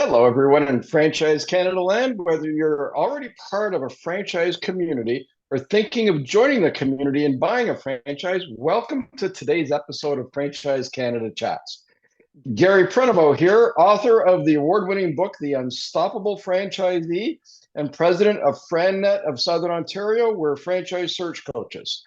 Hello, everyone in Franchise Canada land. Whether you're already part of a franchise community or thinking of joining the community and buying a franchise, welcome to today's episode of Franchise Canada Chats. Gary Prenavo here, author of the award-winning book, The Unstoppable Franchisee, and president of FranNet of Southern Ontario. We're franchise search coaches.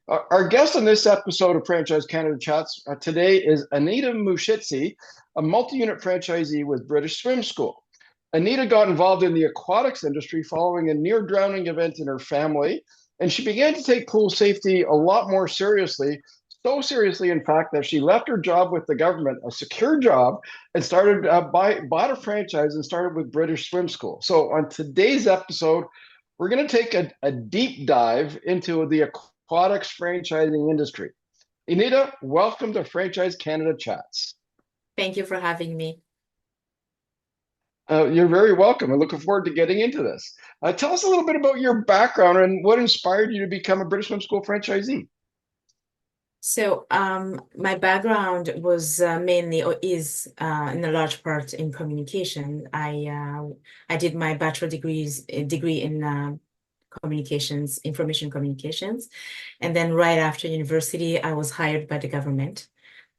Our guest on this episode of Franchise Canada Chats today is Anita Mushitsi, a multi-unit franchisee with British Swim School. Anita got involved in the aquatics industry following a near-drowning event in her family, and she began to take pool safety a lot more seriously, so seriously, in fact, that she left her job with the government, a secure job, and started bought a franchise and started with British Swim School. So on today's episode, we're going to take a deep dive into the aquatics franchising industry. Anita, welcome to Franchise Canada Chats. Thank you for having me. You're very welcome. I'm looking forward to getting into this. Tell us a little bit about your background and what inspired you to become a British Swim School franchisee. So my background was mainly is in a large part in communication. I did my bachelor degree in communications, information communications, and then right after university, I was hired by the government,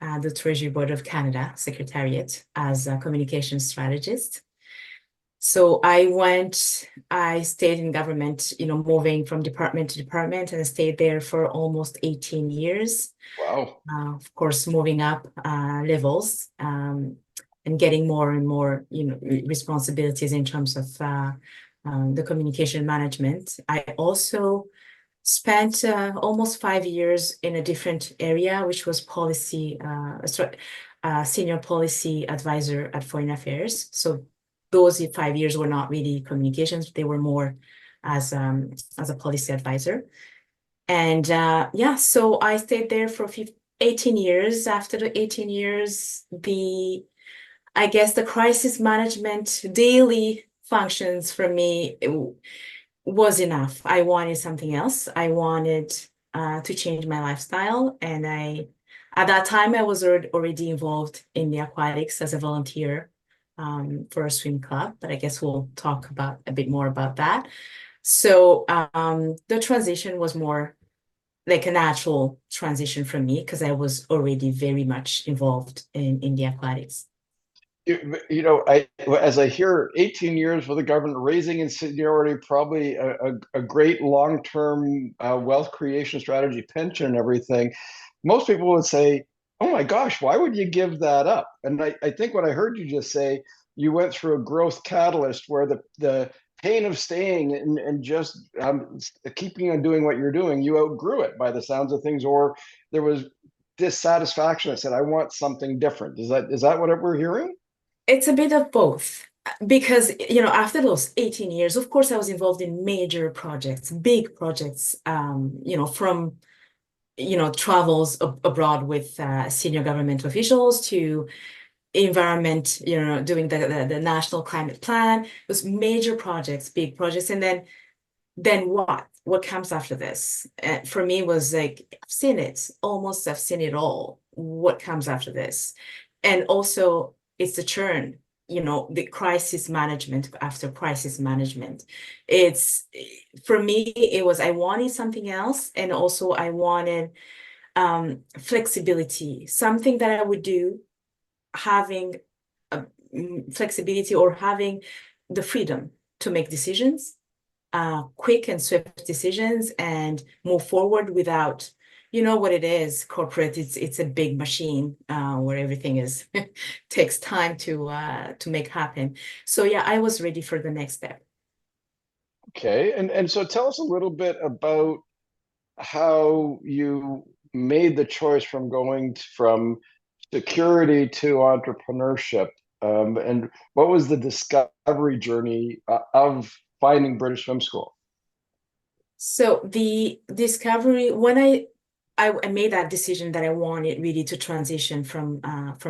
the Treasury Board of Canada Secretariat, as a communications strategist. So I stayed in government, moving from department to department, and I stayed there for almost 18 years. Wow. Of course, moving up levels and getting more and more, responsibilities in terms of the communication management. I also spent almost 5 years in a different area, which was policy, senior policy advisor at Foreign Affairs. So those 5 years were not really communications; they were more as a policy advisor. And so I stayed there for 18 years. After the 18 years, I guess the crisis management daily functions for me was enough. I wanted something else. I wanted to change my lifestyle, and at that time I was already involved in the aquatics as a volunteer for a swim club, but I guess we'll talk a bit more about that. So the transition was more like a natural transition for me because I was already very much involved in the aquatics. As I hear 18 years with the government, raising in seniority, probably a great long-term wealth creation strategy, pension and everything, most people would say, oh my gosh, why would you give that up? And I think what I heard you just say, you went through a growth catalyst where the pain of staying and just keeping on doing what you're doing, you outgrew it by the sounds of things, or there was dissatisfaction. I said, I want something different. Is that what we're hearing? It's a bit of both. Because, after those 18 years, of course, I was involved in major projects, big projects, from travels abroad with senior government officials to environment, doing the national climate plan. Those major projects, big projects. And then what comes after this? For me was like, I've seen it all. What comes after this? And also it's the churn, the crisis management after crisis management. For me, it was, I wanted something else. And also I wanted flexibility, something that I would do, having flexibility or having the freedom to make decisions, quick and swift decisions, and move forward without, what it is, corporate, it's a big machine where everything is takes time to make happen. So yeah, I was ready for the next step. Okay, and so tell us a little bit about how you made the choice from going from security to entrepreneurship, and what was the discovery journey of finding British Swim School? So the discovery, when I made that decision that I wanted really to transition from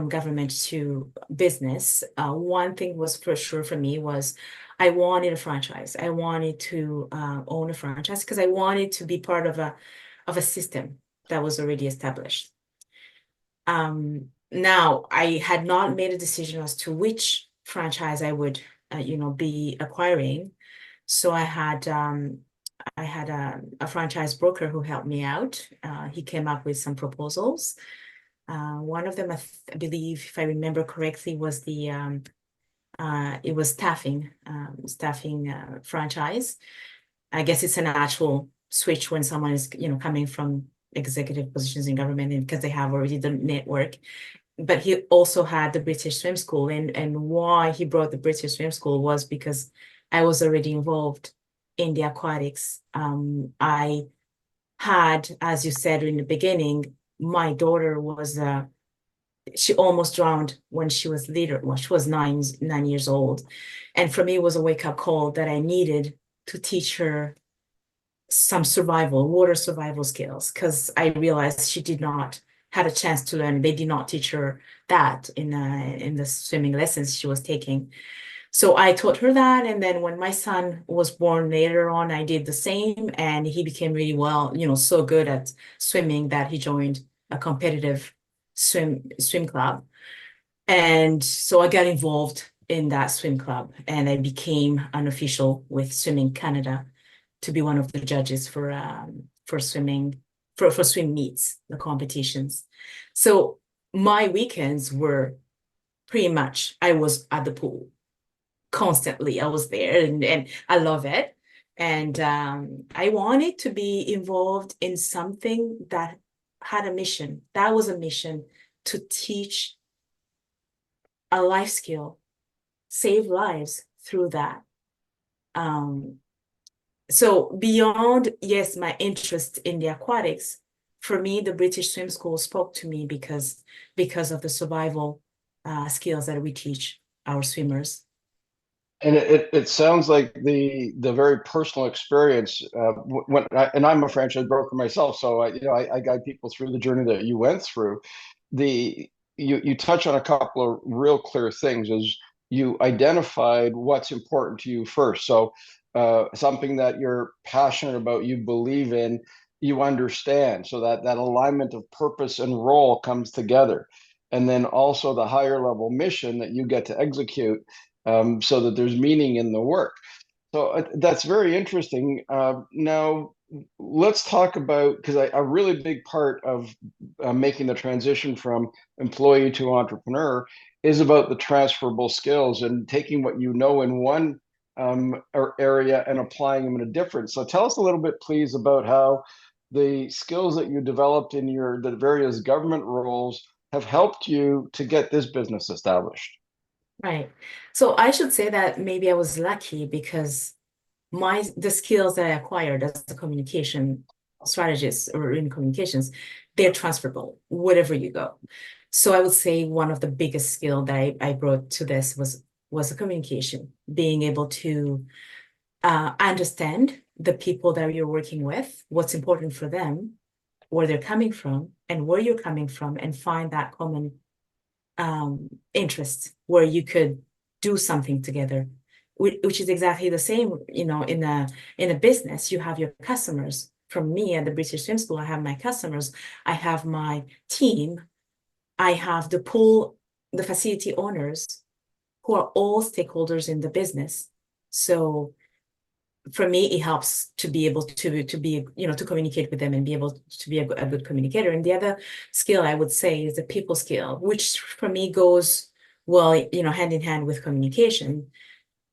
government to business, one thing was for sure for me was I wanted a franchise. I wanted to own a franchise because I wanted to be part of a system that was already established. Now, I had not made a decision as to which franchise I would, be acquiring. So I had a franchise broker who helped me out. He came up with some proposals. One of them, I believe, if I remember correctly, was it was staffing franchise. I guess it's a natural switch when someone is, coming from executive positions in government, and because they have already the network. But he also had the British Swim School, and why he brought the British Swim School was because I was already involved in the aquatics. I had, as you said in the beginning, my daughter was she almost drowned when she was little. Well, she was 9 years old, and for me, it was a wake up call that I needed to teach her some water survival skills, because I realized she did not had a chance to learn. They did not teach her that in the swimming lessons she was taking. So I taught her that, and then when my son was born later on, I did the same, and he became really well, so good at swimming that he joined a competitive swim club. And so I got involved in that swim club, and I became an official with Swimming Canada to be one of the judges for swimming for swim meets, the competitions. So my weekends were pretty much I was at the pool constantly. I was there, and I love it. And I wanted to be involved in something that had a mission. That was a mission to teach a life skill, save lives through that. Um, so beyond, yes, my interest in the aquatics, for me, the British Swim School spoke to me because of the survival skills that we teach our swimmers. And it sounds like the very personal experience and I'm a franchise broker myself, so I guide people through the journey that you went through. The you touch on a couple of real clear things as you identified what's important to you first. So something that you're passionate about, you believe in, you understand, so that alignment of purpose and role comes together. And then also the higher level mission that you get to execute, so that there's meaning in the work. So that's very interesting. Now, let's talk about, because a really big part of making the transition from employee to entrepreneur is about the transferable skills and taking what you know in one area and applying them in a different. So tell us a little bit, please, about how the skills that you developed in the various government roles have helped you to get this business established. Right. So I should say that maybe I was lucky because the skills that I acquired as a communication strategist or in communications, they're transferable wherever you go. So I would say one of the biggest skill that I brought to this was the communication, being able to understand the people that you're working with, what's important for them, where they're coming from, and where you're coming from, and find that common interest where you could do something together, which is exactly the same, in a business. You have your customers. From me at the British Swim School, I have my customers, I have my team, I have the pool, the facility owners, who are all stakeholders in the business. So for me, it helps to be able to be, to communicate with them and be able to be a good communicator. And the other skill I would say is the people skill, which for me goes well, hand in hand with communication.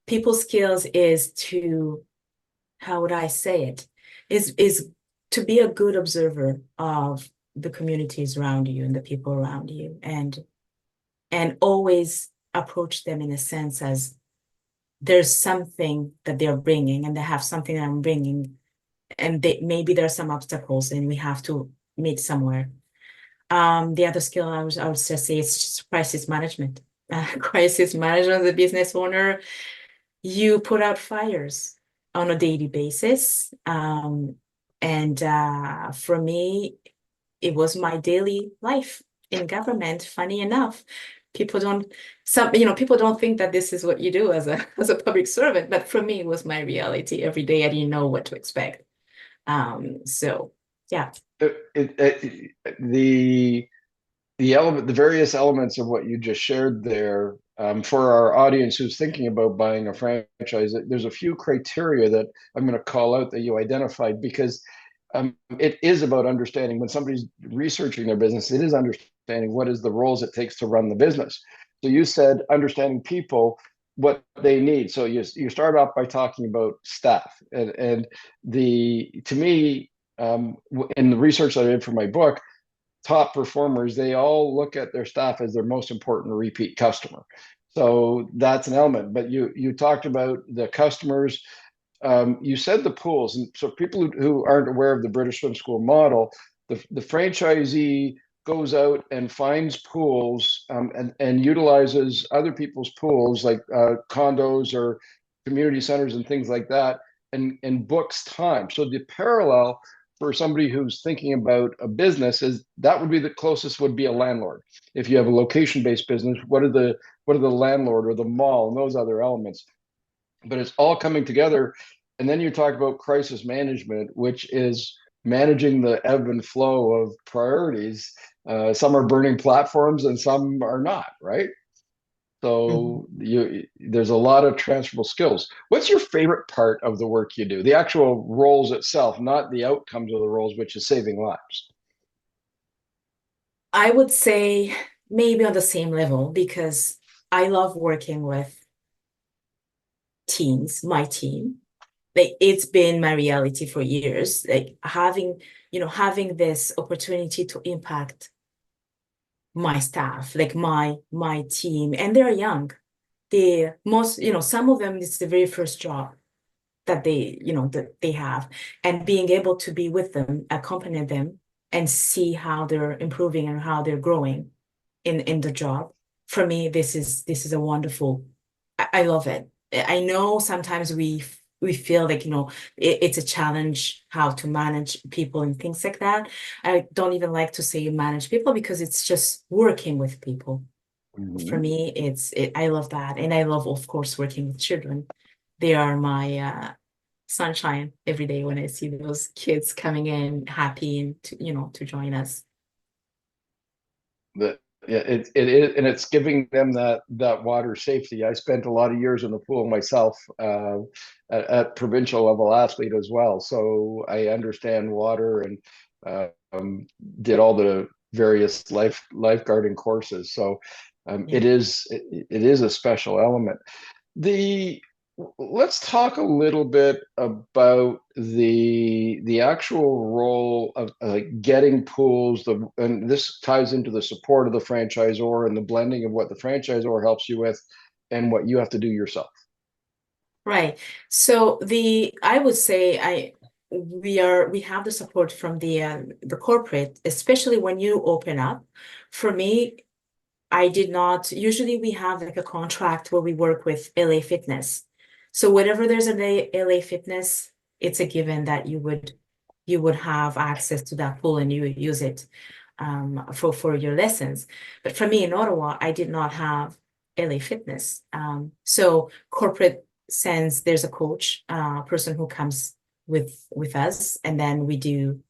People skills is to, how would I say it, is to be a good observer of the communities around you and the people around you, and always approach them in a sense as there's something that they're bringing, and they have something that I'm bringing, and maybe there are some obstacles and we have to meet somewhere. The other skill I would just say is just crisis management. Crisis management as a business owner, you put out fires on a daily basis. And for me, it was my daily life in government. Funny enough, people don't think that this is what you do as a public servant, but for me, it was my reality every day. I didn't know what to expect. So yeah. The various elements of what you just shared there For our audience who's thinking about buying a franchise, there's a few criteria that I'm going to call out that you identified because it is about understanding when somebody's researching their business, it is understanding what is the roles it takes to run the business. So you said understanding people, what they need. So you start off by talking about staff and the to me in the research that I did for my book, top performers, they all look at their staff as their most important repeat customer. So that's an element. But you talked about the customers. You said the pools, and so people who aren't aware of the British Swim School model, the franchisee goes out and finds pools and utilizes other people's pools like condos or community centers and things like that and books time. So the parallel for somebody who's thinking about a business is that would be the closest would be a landlord. If you have a location-based business, what are the landlord or the mall and those other elements? But it's all coming together. And then you talk about crisis management, which is managing the ebb and flow of priorities. Some are burning platforms and some are not, right? Mhm. So there's a lot of transferable skills. What's your favorite part of the work you do? The actual roles itself, not the outcomes of the roles, which is saving lives. I would say maybe on the same level because I love working with teams, my team. Like it's been my reality for years. Like having this opportunity to impact my staff, like my team, and they're young. They most, some of them, it's the very first job that they have, and being able to be with them, accompany them, and see how they're improving and how they're growing in the job. For me, this is a wonderful. I love it. I know sometimes we feel like it's a challenge how to manage people and things like that. I don't even like to say manage people because it's just working with people. For Mhm. me, I love that, and I love, of course, working with children. They are my sunshine every day when I see those kids coming in happy and to join us. The, yeah, it is, and it's giving them that water safety. I spent a lot of years in the pool myself at provincial level athlete as well, so I understand water and did all the various lifeguarding courses. So Yeah. it is a special element. The Let's talk a little bit about the actual role of getting pools. And this ties into the support of the franchisor and the blending of what the franchisor helps you with and what you have to do yourself. Right. So I would say we have the support from the corporate, especially when you open up. For me, I did not. Usually we have like a contract where we work with LA Fitness. So whenever there's a LA Fitness, it's a given that you would have access to that pool and you would use it for your lessons. But for me in Ottawa, I did not have LA Fitness. So corporate sends there's a coach, person who comes with us, and then we do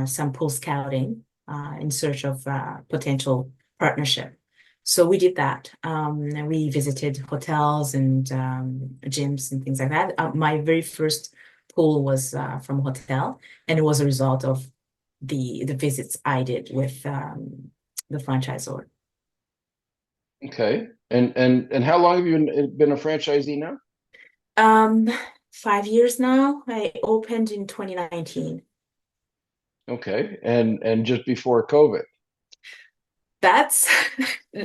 some pool scouting in search of potential partnership. So we did that. And we visited hotels and gyms and things like that. My very first pool was from a hotel, and it was a result of the visits I did with the franchisor. Okay. And how long have you been a franchisee now? Um, 5 years now. I opened in 2019. Okay. And just before COVID. That's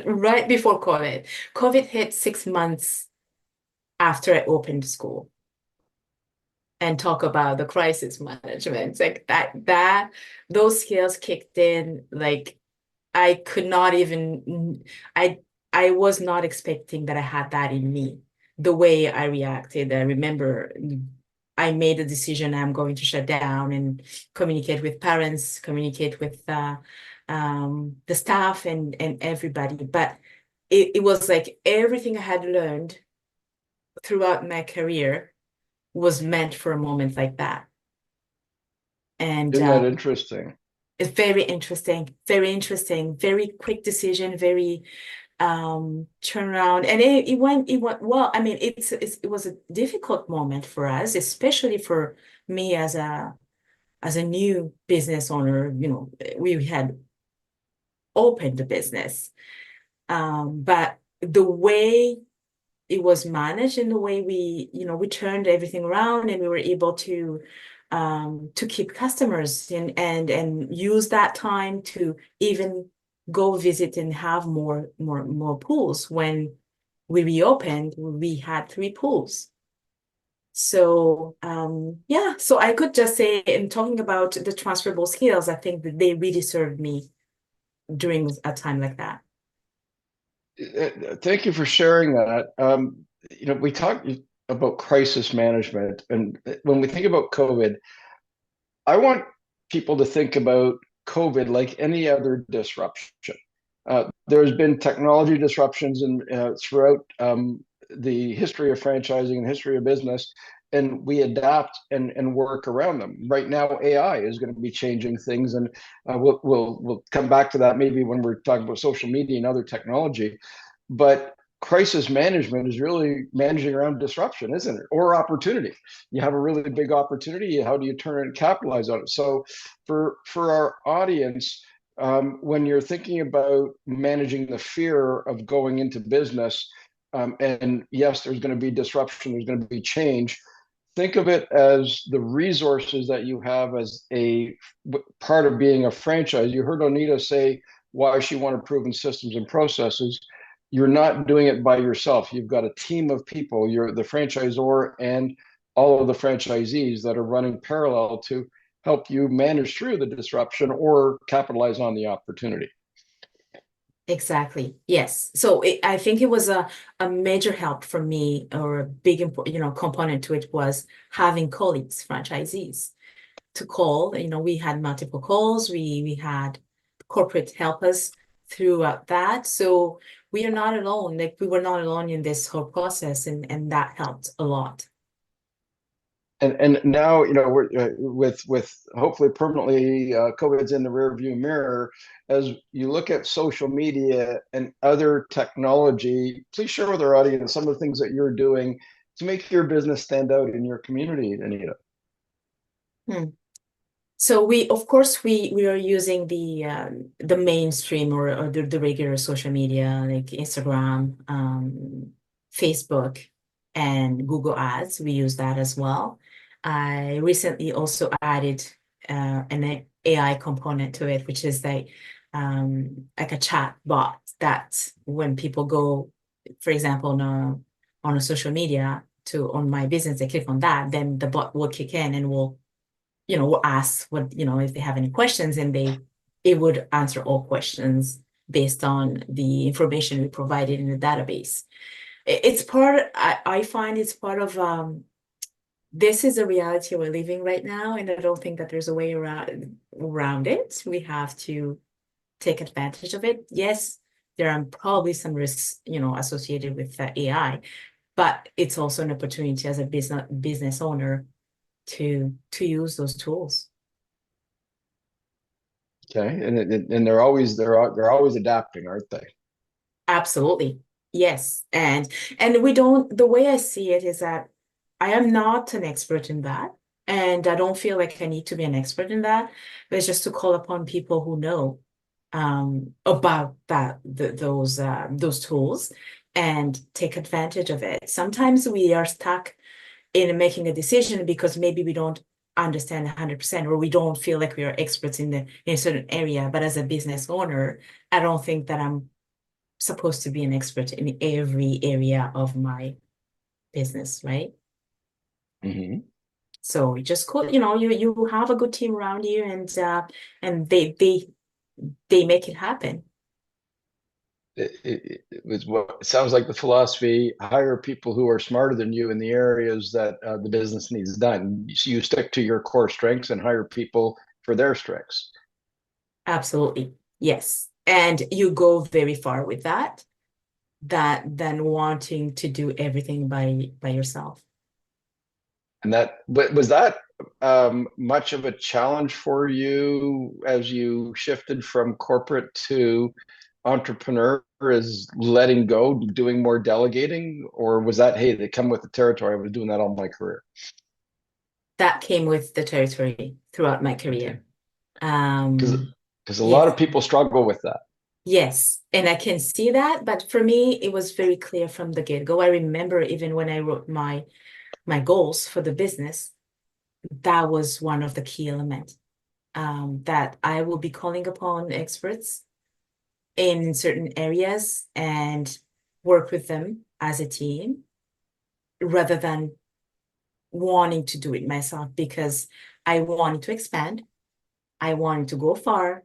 right before COVID. COVID hit 6 months after I opened school. And talk about the crisis management. Like those skills kicked in. Like I could not even, I was not expecting that I had that in me. The way I reacted, I remember I made a decision I'm going to shut down and communicate with parents, communicate with the staff and everybody. But it was like everything I had learned throughout my career was meant for a moment like that. And Isn't that interesting? it's very interesting, very interesting, very quick decision, very, turn around, and it went well. I mean, it was a difficult moment for us, especially for me as a new business owner. You know, we had opened the business, but the way it was managed and the way we turned everything around, and we were able to keep customers and use that time to even go visit and have more pools. When we reopened, we had 3 pools. So yeah, so I could just say, in talking about the transferable skills, I think that they really served me during a time like that. Thank you for sharing that. We talked about crisis management, and when we think about COVID, I want people to think about COVID like any other disruption. There's been technology disruptions throughout the history of franchising and history of business, and we adapt and work around them. Right now, AI is going to be changing things, and we'll come back to that maybe when we're talking about social media and other technology. But crisis management is really managing around disruption, isn't it? Or opportunity. You have a really big opportunity. How do you turn it and capitalize on it? So for our audience, when you're thinking about managing the fear of going into business, and yes, there's going to be disruption, there's going to be change. Think of it as the resources that you have as a part of being a franchise. You heard Anita say why she wanted proven systems and processes. You're not doing it by yourself. You've got a team of people. You're the franchisor and all of the franchisees that are running parallel to help you manage through the disruption or capitalize on the opportunity. Exactly. Yes. So I think it was a major help for me, or a big component to it was having colleagues, franchisees to call. We had multiple calls. We had corporate help us throughout that. So we are not alone. Like, we were not alone in this whole process, and that helped a lot. And now we're with hopefully permanently COVID's in the rear view mirror. As you look at social media and other technology, please share with our audience some of the things that you're doing to make your business stand out in your community, Anita. Hmm. So of course, we are using the mainstream, or the regular social media, like Instagram, Facebook, and Google Ads. We use that as well. I recently also added an AI component to it, which is like a chat bot that when people go, for example, on a social media on my business, they click on that, then the bot will kick in and will ask if they have any questions, and it would answer all questions based on the information we provided in the database. I find it's part of this is a reality we're living right now, and I don't think that there's a way around it. We have to take advantage of it. Yes, there are probably some risks, associated with AI, but it's also an opportunity as a business owner to use those tools. Okay, and they're always adapting, aren't they? Absolutely. Yes. And the way I see it is that I am not an expert in that. And I don't feel like I need to be an expert in that, but it's just to call upon people who know about those tools, and take advantage of it. Sometimes we are stuck in making a decision because maybe we don't understand 100%, or we don't feel like we are experts in a certain area. But as a business owner, I don't think that I'm supposed to be an expert in every area of my business, right? Mm-hmm. So you just cool, you have a good team around you, and they make it happen. It sounds like the philosophy: hire people who are smarter than you in the areas that the business needs done. So you stick to your core strengths and hire people for their strengths. Absolutely. Yes. And you go very far with that than wanting to do everything by yourself. And was that much of a challenge for you as you shifted from corporate to entrepreneur is letting go, doing more delegating, or was that, hey, they come with the territory? I was doing that all my career. That came with the territory throughout my Okay. career. Because Um, a lot of yes, people struggle with that. yes, and I can see that, but for me, it was very clear from the get-go. I remember even when I wrote my goals for the business, that was one of the key elements. That I will be calling upon experts in certain areas and work with them as a team rather than wanting to do it myself because I wanted to expand, I wanted to go far,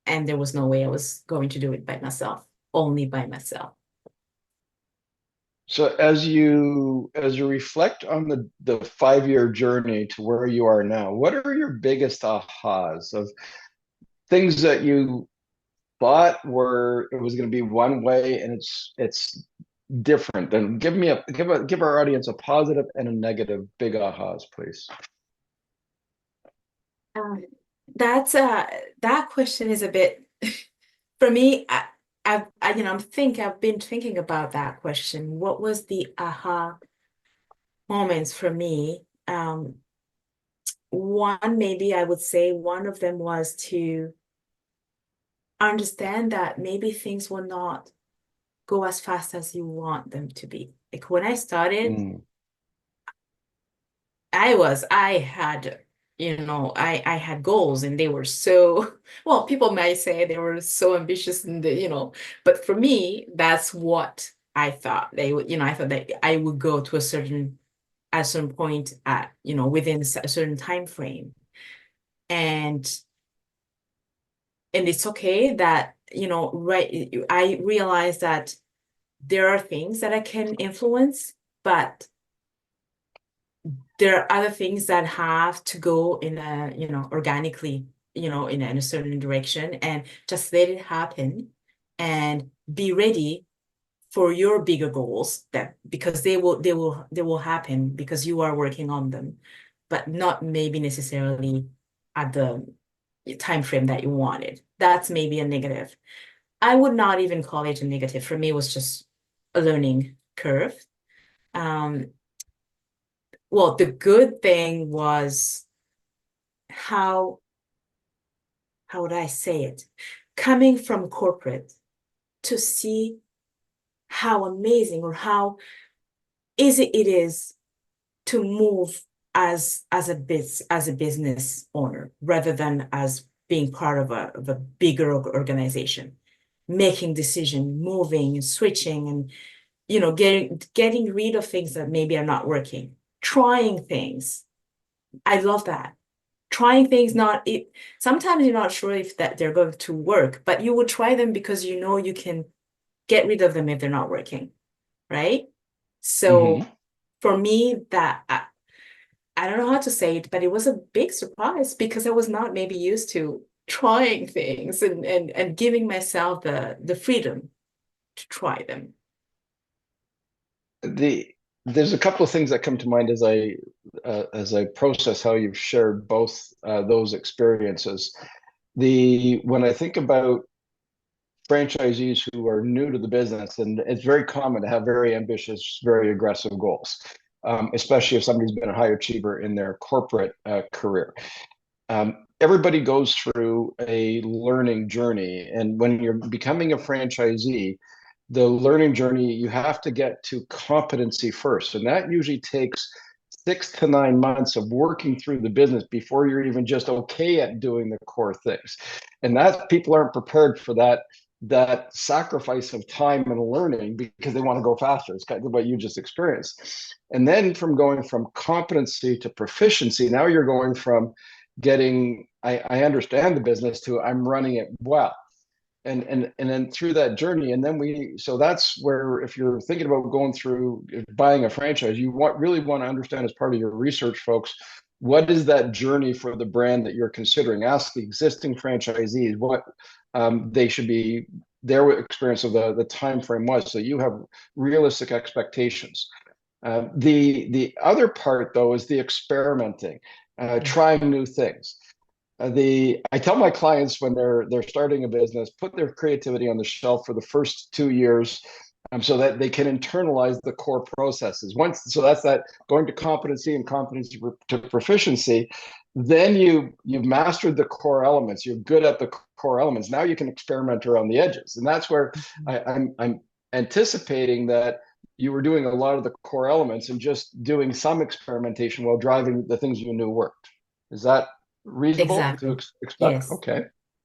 and there was no way I was going to do it by myself, only by myself. So as you reflect on the 5 year journey to where you are now, what are your biggest ahas of things that you thought were it was going to be one way and it's different? And give our audience a positive and a negative big ahas, please. Um, that's that question is a bit for me. I've been thinking about that question. What was the aha moments for me? One, maybe I would say one of them was to understand that maybe things will not go as fast as you want them to be. Like when I started, Mm. I had, I had goals and they were so, well, people might say they were so ambitious and but for me, that's what I thought they would, I thought that I would go to at some point within a certain time frame. And it's okay that, right, I realize that there are things that I can influence, but there are other things that have to go in a, organically, in a certain direction and just let it happen and be ready for your bigger goals that because they will happen because you are working on them, but not maybe necessarily at the time frame that you wanted. That's maybe a negative. I would not even call it a negative. For me, it was just a learning curve. Um, well, the good thing was how how would I say it? Coming from corporate to see how amazing or how easy it is to move as a business owner rather than as being part of a bigger organization, making decision, moving, switching, and getting rid of things that maybe are not working, trying things. I love that. Trying things not it sometimes you're not sure if that they're going to work, but you will try them because you know you can get rid of them if they're not working, right? Hmm. So for me, that I don't know how to say it, but it was a big surprise because I was not maybe used to trying things and giving myself the freedom to try them. The There's a couple of things that come to mind as I process how you've shared both those experiences. The When I think about franchisees who are new to the business, and it's very common to have very ambitious, very aggressive goals, especially if somebody's been a high achiever in their corporate career. Everybody goes through a learning journey, and when you're becoming a franchisee, the learning journey, you have to get to competency first, and that usually takes 6 to 9 months of working through the business before you're even just okay at doing the core things. And that people aren't prepared for that sacrifice of time and learning because they want to go faster. It's kind of what you just experienced. And then from going from competency to proficiency, now you're going from getting I understand the business to I'm running it well. And then through that journey, and then so that's where, if you're thinking about going through buying a franchise, you really want to understand, as part of your research, folks, what is that journey for the brand that you're considering. Ask the existing franchisees what they should be, their experience of the time frame was, so you have realistic expectations. The other part, though, is the experimenting, trying new things. I tell my clients when they're starting a business, put their creativity on the shelf for the first 2 years, so that they can internalize the core processes. Once, so that's that going to competency and competency to proficiency. Then you've mastered the core elements. You're good at the core elements. Now you can experiment around the edges, and that's where I'm anticipating that you were doing a lot of the core elements and just doing some experimentation while driving the things you knew worked. Is that reasonable to Exactly. expect? Yes. Okay.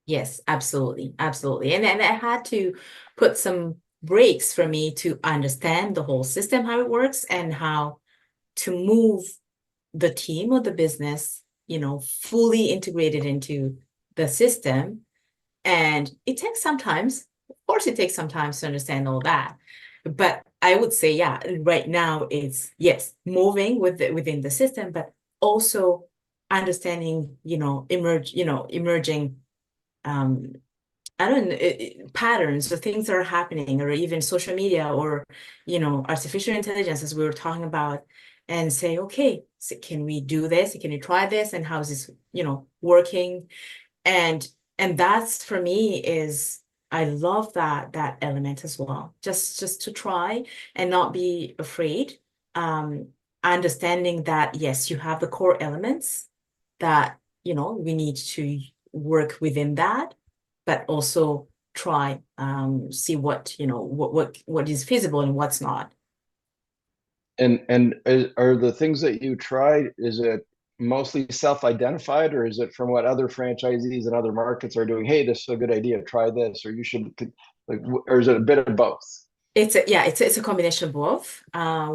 Yes, absolutely. Absolutely. And I had to put some breaks for me to understand the whole system, how it works, and how to move the team or the business, fully integrated into the system. And it takes sometimes, of course, it takes some time to understand all that. But I would say, yeah, right now it's yes, moving within the system, but also understanding, emerging um I don't know, patterns or things that are happening, or even social media, or artificial intelligence, as we were talking about, and say, okay, so can we do this? Can we try this? And how is this, working? And that's for me is I love that element as well. Just to try and not be afraid. Um, Understanding that yes, you have the core elements that we need to work within that, but also try see what what is feasible and what's not. And are the things that you tried, is it mostly self-identified, or is it from what other franchisees and other markets are doing? Hey, this is a good idea. Try this, or you should like, or is it a bit of both? It's a combination of both.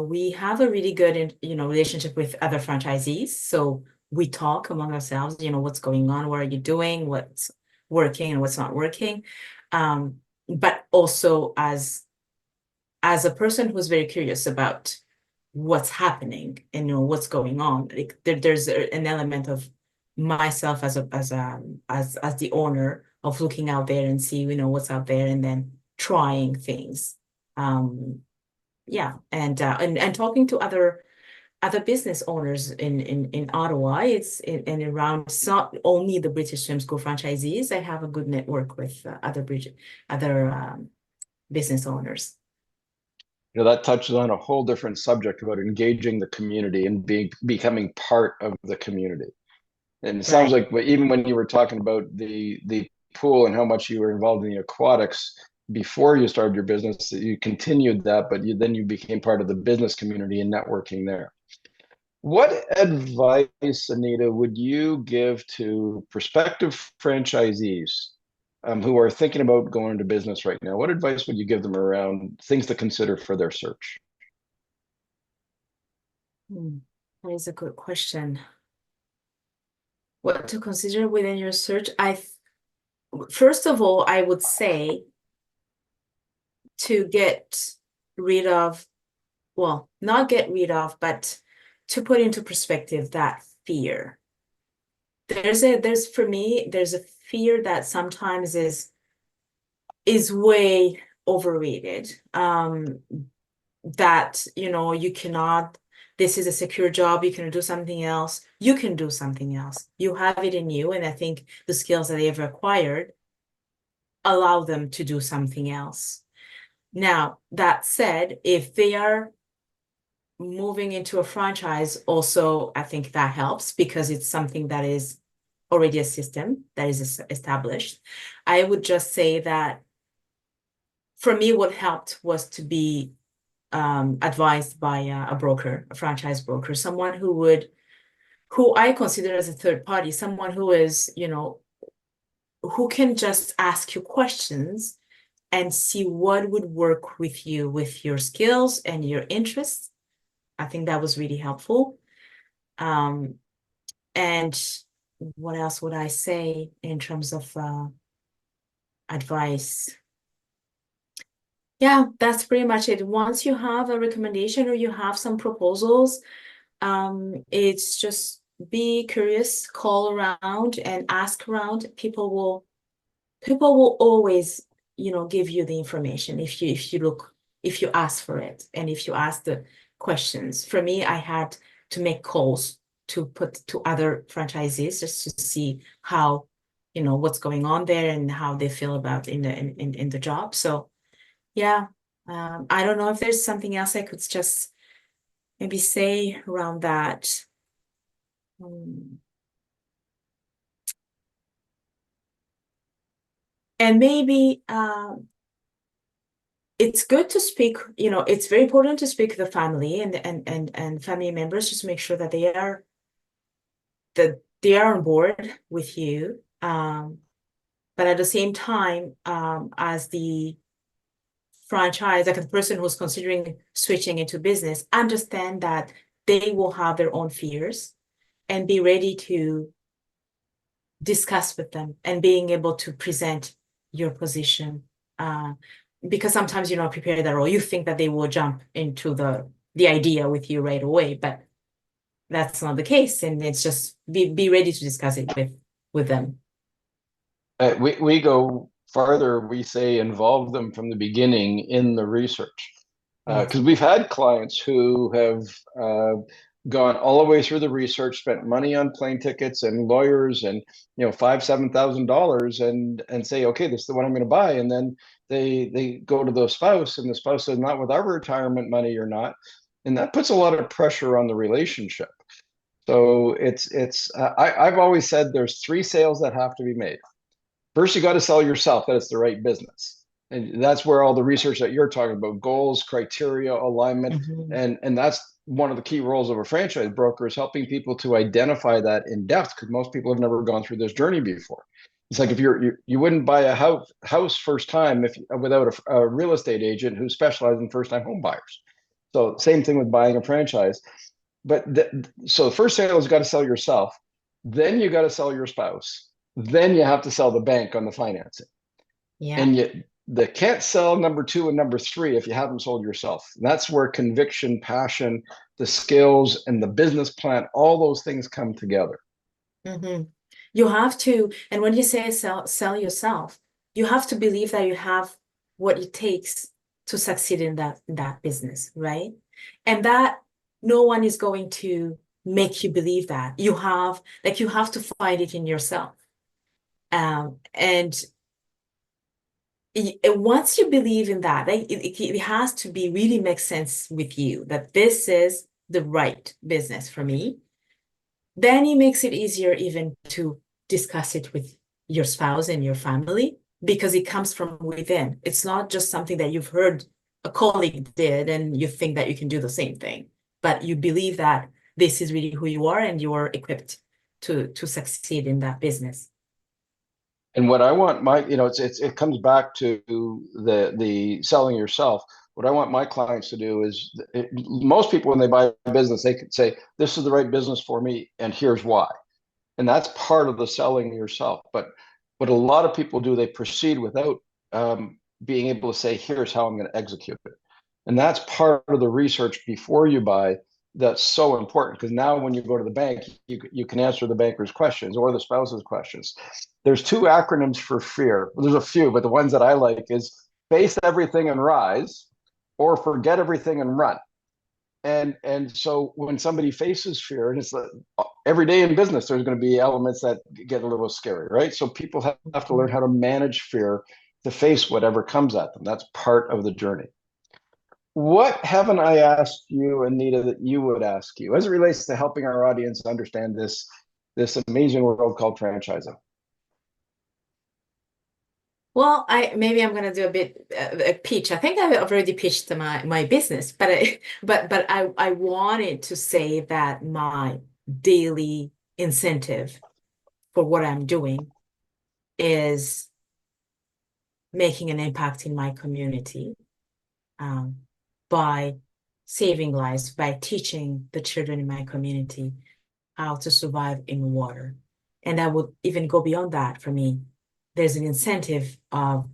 We have a really good, relationship with other franchisees. So we talk among ourselves, what's going on, what are you doing, what's working and what's not working. But also as a person who's very curious about what's happening and what's going on. Like there's an element of myself as the owner of looking out there and see what's out there and then trying things. Um, yeah, and talking to other business owners in Ottawa. It's and around. It's not only the British Swim School franchisees. I have a good network with other business owners. That touches on a whole different subject about engaging the community and becoming part of the community. And it sounds Right. like, but even when you were talking about the pool and how much you were involved in the aquatics before you started your business, that you continued that, but then you became part of the business community and networking there. What advice, Anita, would you give to prospective franchisees who are thinking about going into business right now? What advice would you give them around things to consider for their search? That is a good question. What to consider within your search? First of all, I would say to get rid of, well, not get rid of, but to put into perspective that fear. For me, there's a fear that sometimes is way overrated. That, you cannot, this is a secure job, you can do something else. You can do something else. You have it in you, and I think the skills that they've acquired allow them to do something else. Now, that said, if they are moving into a franchise, also, I think that helps because it's something that is already a system that is established. I would just say that for me, what helped was to be advised by a broker, a franchise broker, someone who I consider as a third party, someone who is, who can just ask you questions and see what would work with you, with your skills and your interests. I think that was really helpful. Um, and what else would I say in terms of advice? Yeah, that's pretty much it. Once you have a recommendation or you have some proposals, it's just be curious, call around and ask around. People will always, give you the information if you ask for it and if you ask the questions. For me, I had to make calls to put to other franchisees just to see how, what's going on there and how they feel about in the job. So yeah, I don't know if there's something else I could just maybe say around that. And maybe it's good to speak, it's very important to speak to the family and family members, just to make sure that they are on board with you. But at the same time, as the franchise, like the person who's considering switching into business, understand that they will have their own fears and be ready to discuss with them and being able to present your position. Because sometimes you're not prepared at all. You think that they will jump into the idea with you right away, but that's not the case. And it's just be ready to discuss it with them. We go farther. We say involve them from the beginning in the research, because we've had clients who have gone all the way through the research, spent money on plane tickets and lawyers and $5,000-7,000 and say, okay, this is the one I'm going to buy, and then they go to the spouse and the spouse says, not with our retirement money or not, and that puts a lot of pressure on the relationship. So I've always said there's 3 sales that have to be made. First, you got to sell yourself that it's the right business. And that's where all the research that you're talking about, goals, criteria, alignment, and that's one of the key roles of a franchise broker, is helping people to identify that in depth, because most people have never gone through this journey before. It's like if you wouldn't buy a house first time without a real estate agent who specializes in first time home buyers. So same thing with buying a franchise. But so the first sale is got to sell yourself, then you got to sell your spouse, then you have to sell the bank on the financing. Yeah. And they can't sell number 2 and number 3 if you haven't sold yourself. And that's where conviction, passion, the skills, and the business plan, all those things come together. You have to, and when you say sell yourself, you have to believe that you have what it takes to succeed in that business, right? And that no one is going to make you believe that. You have to find it in yourself. And once you believe in that, it has to be really make sense with you that this is the right business for me. Then it makes it easier even to discuss it with your spouse and your family, because it comes from within. It's not just something that you've heard a colleague did and you think that you can do the same thing, but you believe that this is really who you are and you're equipped to succeed in that business. And what I want it comes back to the selling yourself. What I want my clients to do is, most people, when they buy a business, they could say, this is the right business for me, and here's why. And that's part of the selling yourself. But what a lot of people do, they proceed without being able to say, here's how I'm going to execute it. And that's part of the research before you buy. That's so important, because now when you go to the bank, you can answer the banker's questions or the spouse's questions. There's 2 acronyms for fear. Well, there's a few, but the ones that I like is face everything and rise, or forget everything and run. And so when somebody faces fear, and it's like, every day in business, there's going to be elements that get a little scary, right? So people have to learn how to manage fear, to face whatever comes at them. That's part of the journey. What haven't I asked you, Anita, that you would ask you as it relates to helping our audience understand this amazing world called franchising? Well, maybe I'm gonna do a bit a pitch. I think I've already pitched my business, but I wanted to say that my daily incentive for what I'm doing is making an impact in my community, by saving lives, by teaching the children in my community how to survive in water. And I would even go beyond that. For me, there's an incentive of,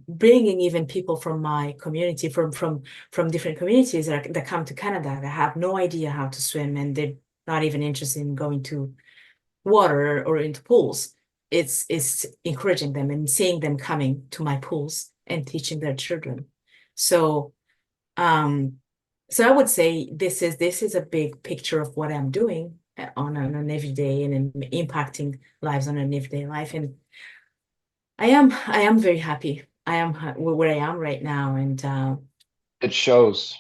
bringing even people from my community, from different communities that come to Canada that have no idea how to swim, and they're not even interested in going to water or into pools. It's encouraging them and seeing them coming to my pools and teaching their children. So So I would say this is a big picture of what I'm doing on an everyday and impacting lives on an everyday life. And I am very happy. I am where I am right now. And It shows.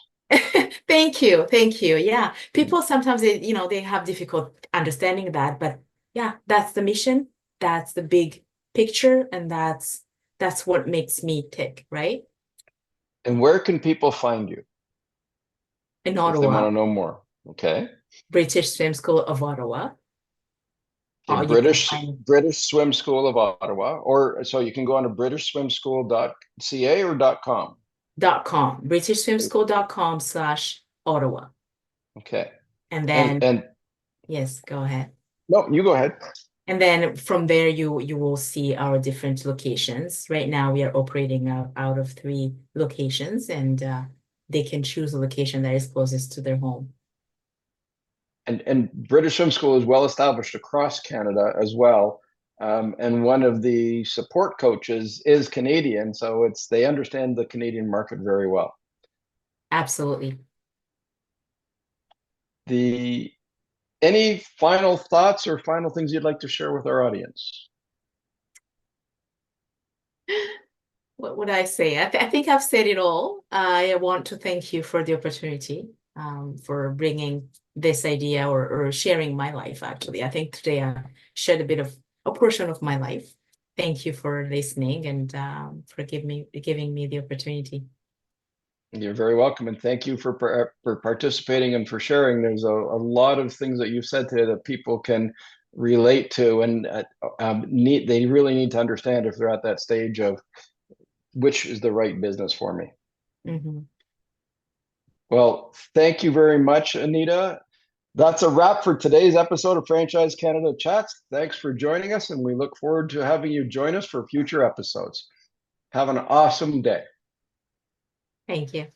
thank you. Thank you. Yeah. People sometimes they have difficult understanding that, but yeah, that's the mission. That's the big picture, and that's what makes me tick, right? And where can people find you In if they want Ottawa, to know more? Okay. British Swim School of Ottawa. Okay, Or you can find British Swim School of Ottawa, or so you can go on to britishswimschool.ca or .com. .com, britishswimschool.com/Ottawa. Okay. And And then, and yes, go ahead. no, you go ahead. And then from there, you will see our different locations. Right now, we are operating out of 3 locations, and they can choose a location that is closest to their home. And British Swim School is well established across Canada as well. And one of the support coaches is Canadian, so they understand the Canadian market very well. Absolutely. The Any final thoughts or final things you'd like to share with our audience? What would I say? I think I've said it all. I want to thank you for the opportunity, for bringing this idea or sharing my life, actually. I think today I shared a portion of my life. Thank you for listening and for giving me the opportunity. You're very welcome, and thank you for participating and for sharing. There's a lot of things that you've said today that people can relate to, and they really need to understand if they're at that stage of which is the right business for me. Mhm. Well, thank you very much, Anita. That's a wrap for today's episode of Franchise Canada Chats. Thanks for joining us, and we look forward to having you join us for future episodes. Have an awesome day. Thank you.